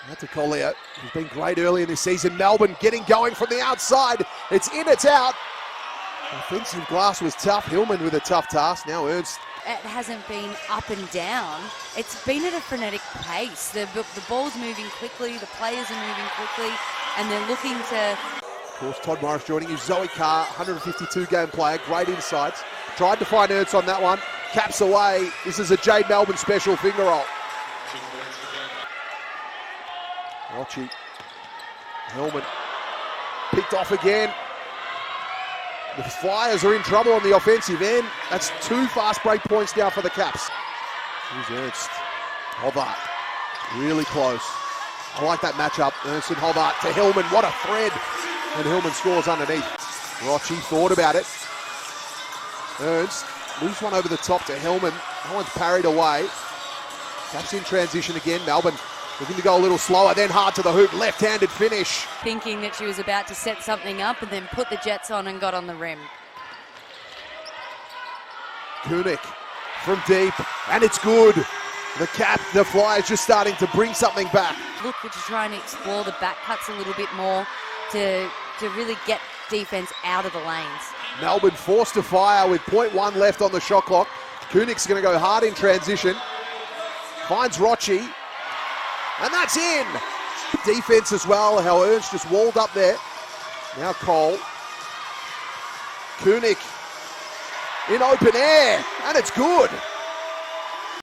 Out to Collier, who's been great early in this season. Melbourne getting going from the outside. It's in, it's out. Offensive glass was tough. Hillman with a tough task. Now Ernst. It hasn't been up and down. It's been at a frenetic pace. The ball's moving quickly, the players are moving quickly, and they're looking to... Of course, Todd Morris joining you. Zoe Carr, 152-game player, great insights. Tried to find Ernst on that one. Caps away. This is a Jade Melbourne special finger roll. Rochi, Hillman, picked off again. The Flyers are in trouble on the offensive end. That's 2 fast break points now for the Caps. Here's Ernst. Hobart, really close. I like that matchup. Ernst and Hobart to Hillman. What a thread. And Hillman scores underneath. Rochi thought about it. Ernst moves one over the top to Hillman. That one's parried away. Caps in transition again. Melbourne looking to go a little slower, then hard to the hoop, left-handed finish. Thinking that she was about to set something up and then put the Jets on and got on the rim. Kunik from deep, and it's good. The Flyers just starting to bring something back. Look, we're just trying to explore the back cuts a little bit more to really get defense out of the lanes. Melbourne forced to fire with 0.1 left on the shot clock. Kunik's going to go hard in transition. Finds Rochi. And that's in. Defense as well, how Ernst just walled up there. Now Cole. Kunik in open air, and it's good.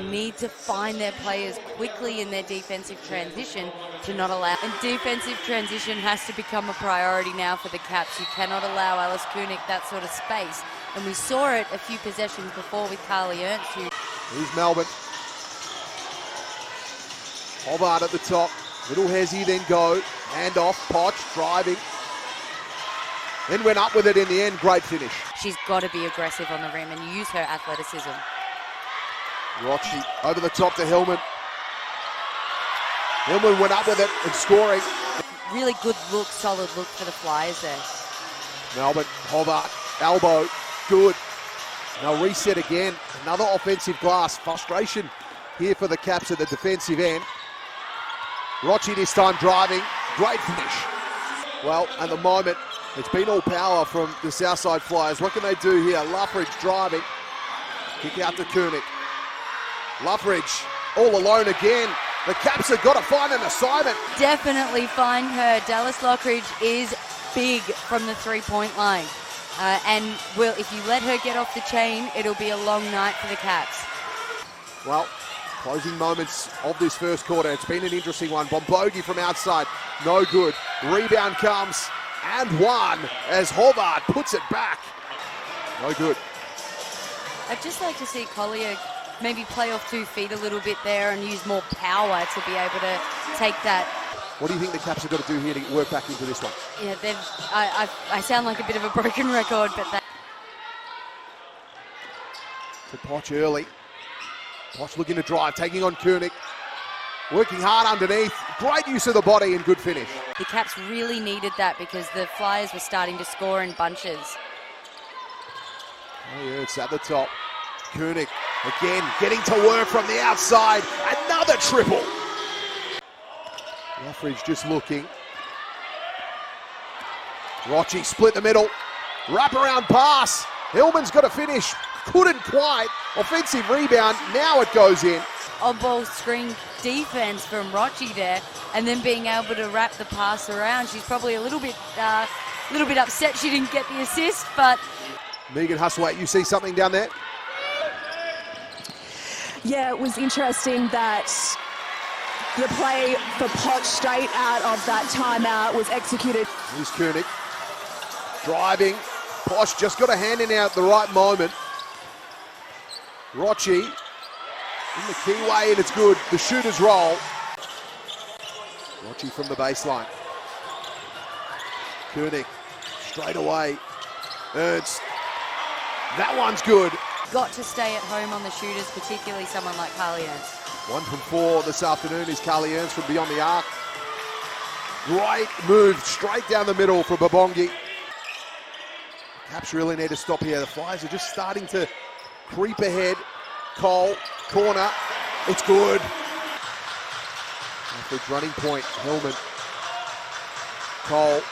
Need to find their players quickly in their defensive transition to not allow. And defensive transition has to become a priority now for the Caps. You cannot allow Alice Kunik that sort of space. And we saw it a few possessions before with Carly Ernst. Here's Melbourne. Hobart at the top, little hezzy, then go, hand off, Potch driving, then went up with it in the end, great finish. She's got to be aggressive on the rim and use her athleticism. Rochi over the top to Hillman. Hillman went up with it and scoring. Really good look, solid look for the Flyers there. Melbourne, Hobart, elbow, good. Now reset again, another offensive glass, frustration here for the Caps at the defensive end. Rochi this time driving, great finish. Well, at the moment, it's been all power from the Southside Flyers. What can they do here? Luffridge driving, kick out to Kunik. Luffridge all alone again. The Caps have got to find an assignment. Definitely find her. Dallas Lockridge is big from the three-point line. And if you let her get off the chain, it'll be a long night for the Caps. Well, closing moments of this first quarter. It's been an interesting one. Bombogi from outside, no good. Rebound comes and one as Hobart puts it back. No good. I'd just like to see Collier maybe play off 2 feet a little bit there and use more power to be able to take that. What do you think the Caps have got to do here to work back into this one? Yeah, I sound like a bit of a broken record, but that. To Potch early. Potch looking to drive, taking on Kunik. Working hard underneath. Great use of the body and good finish. The Caps really needed that because the Flyers were starting to score in bunches. Oh yeah, it's at the top. Kunik again getting to work from the outside. Another triple. Luffridge just looking. Rochi split the middle. Wraparound pass. Hillman's got to finish. Couldn't quite. Offensive rebound. Now it goes in. On-ball screen defense from Rochi there, and then being able to wrap the pass around. She's probably a little bit upset she didn't get the assist, but... Megan Hustwaite, you see something down there? Yeah, it was interesting that the play for Potch straight out of that timeout was executed. Here's Kunik. Driving. Posh just got a hand in out at the right moment. Rochi in the key way, and it's good. The shooter's roll. Rochi from the baseline. Kunik straight away. Ernst. That one's good. Got to stay at home on the shooters, particularly someone like Carly Ernst. 1 from 4 this afternoon is Carly Ernst from beyond the arc. Great move straight down the middle for Babongi. Caps really need to stop here. The Flyers are just starting to creep ahead. Cole, corner, it's good. The Luffridge running point. Hillman. Cole.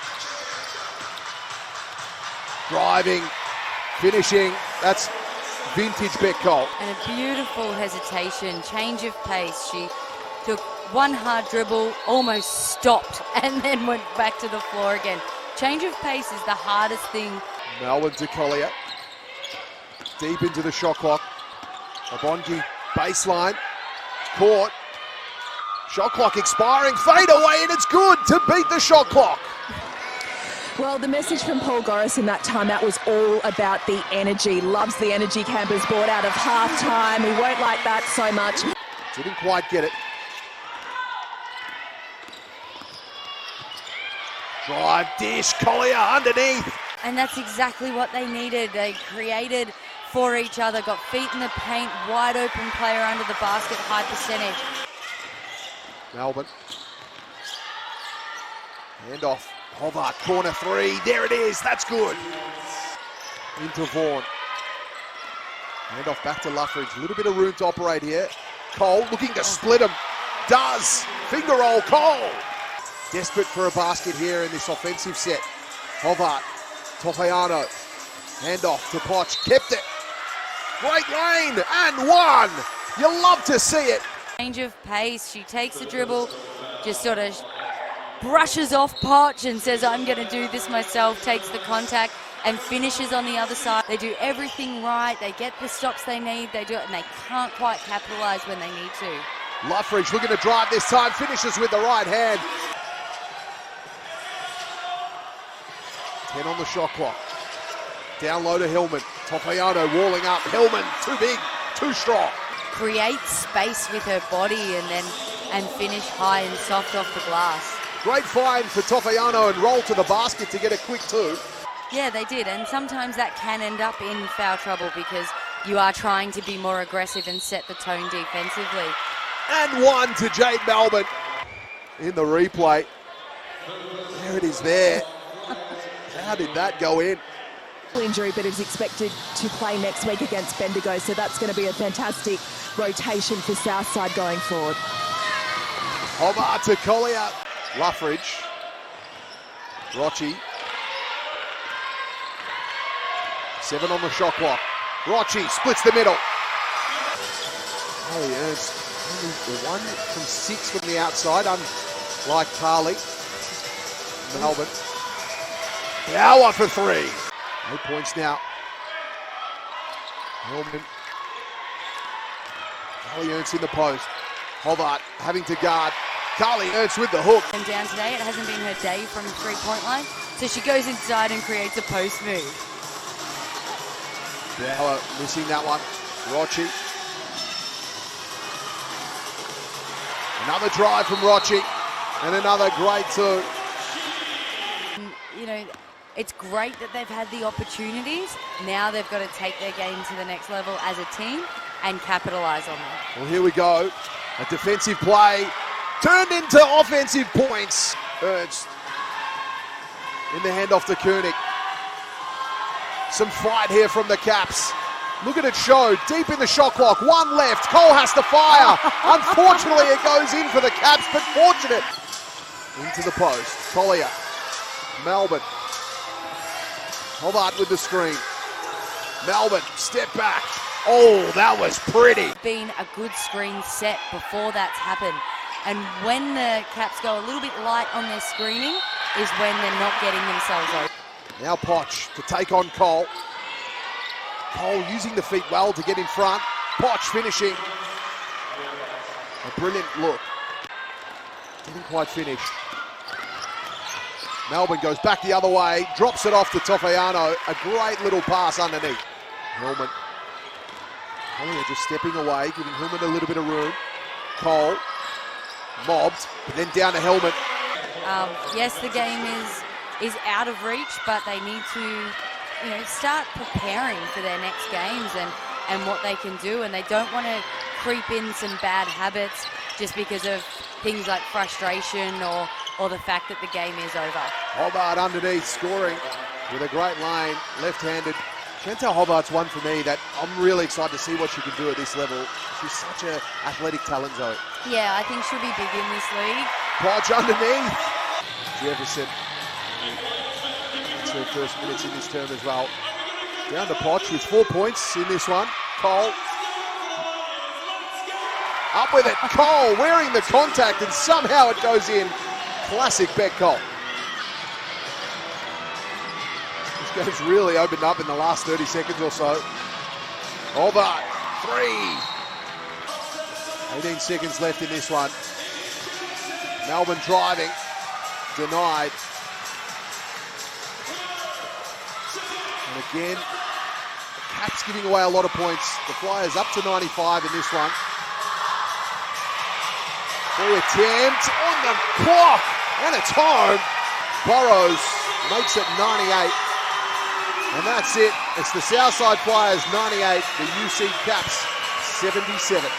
Driving. Finishing. That's vintage Beck Cole. And a beautiful hesitation, change of pace. She took one hard dribble, almost stopped, and then went back to the floor again. Change of pace is the hardest thing. Melbourne to Collier. Deep into the shot clock. Obongi, baseline. Caught. Shot clock expiring. Fade away, and it's good to beat the shot clock. Well, the message from Paul Goris in that timeout was all about the energy. Loves the energy Campers brought out of halftime. He won't like that so much. Didn't quite get it. Drive, dish, Collier underneath. And that's exactly what they needed. They created for each other, got feet in the paint, wide open player under the basket, high percentage. Melbourne. Hand off. Hobart, corner three. There it is. That's good. Into Vaughan. Hand off back to Luffridge. A little bit of room to operate here. Cole looking to split him. Does. Finger roll. Cole. Desperate for a basket here in this offensive set. Hobart. Tofiano. Hand off to Poch. Kept it. Great lane. And one. You love to see it. Change of pace. She takes the dribble, just sort of brushes off Poch and says, I'm going to do this myself, takes the contact and finishes on the other side. They do everything right. They get the stops they need. They do it, and they can't quite capitalize when they need to. Luffridge looking to drive this time, finishes with the right hand. 10 on the shot clock. Down low to Hillman. Tofiano walling up. Hillman, too big, too strong. Create space with her body and finish high and soft off the glass. Great find for Tofiano and roll to the basket to get a quick two. Yeah, they did, and sometimes that can end up in foul trouble because you are trying to be more aggressive and set the tone defensively. And one to Jade Melbourne in the replay. There it is there. How did that go in? Injury, but is expected to play next week against Bendigo, so that's going to be a fantastic rotation for Southside going forward. Hobart to Collier. Luffridge. Rochi. 7 on the shot clock. Rochi splits the middle. Oh, he earns only 1 from 6 from the outside, unlike Carly. Melbourne. Power for 3. 8 points now. Melbourne. Carly Ernst in the post. Hobart having to guard. Carly Ernst with the hook. And down today, it hasn't been her day from the three-point line, so she goes inside and creates a post move. Bauer missing that one. Rochi. Another drive from Rochi. And another great two. You know, it's great that they've had the opportunities. Now they've got to take their game to the next level as a team and capitalize on them. Well, here we go. A defensive play turned into offensive points. Ernst in the handoff to Koenig. Some fight here from the Caps. Look at it show, deep in the shot clock, 1 left. Cole has to fire. Unfortunately, it goes in for the Caps, but fortunate. Into the post, Collier, Melbourne. Hobart with the screen. Melbourne, step back. Oh, that was pretty. Been a good screen set before that's happened. And when the Caps go a little bit light on their screening is when they're not getting themselves open. Now Poch to take on Cole. Cole using the feet well to get in front. Poch finishing. A brilliant look. Didn't quite finish. Melbourne goes back the other way, drops it off to Tofiano. A great little pass underneath. Hillman. Collier just stepping away, giving Hillman a little bit of room. Cole. Mobbed, but then down to Hillman. Yes, the game is out of reach, but they need to, start preparing for their next games and what they can do. And they don't want to creep in some bad habits just because of things like frustration or the fact that the game is over. Hobart underneath, scoring with a great lane, left-handed Chantal Hobart's one for me that I'm really excited to see what she can do at this level. She's such an athletic talent, Zoe. Yeah, I think she'll be big in this league. Podge underneath. Jefferson. It's her first minutes in this term as well. Down to Potch with 4 points in this one. Cole. Up with it. Cole wearing the contact and somehow it goes in. Classic Beck Cole. This game's really opened up in the last 30 seconds or so. Hobart, 3. 18 seconds left in this one. Melbourne driving. Denied. And again, the Caps giving away a lot of points. The Flyers up to 95 in this one. Free attempt on the clock, and it's home. Burrows makes it 98. And that's it. It's the Southside Flyers 98, the UC Caps 77.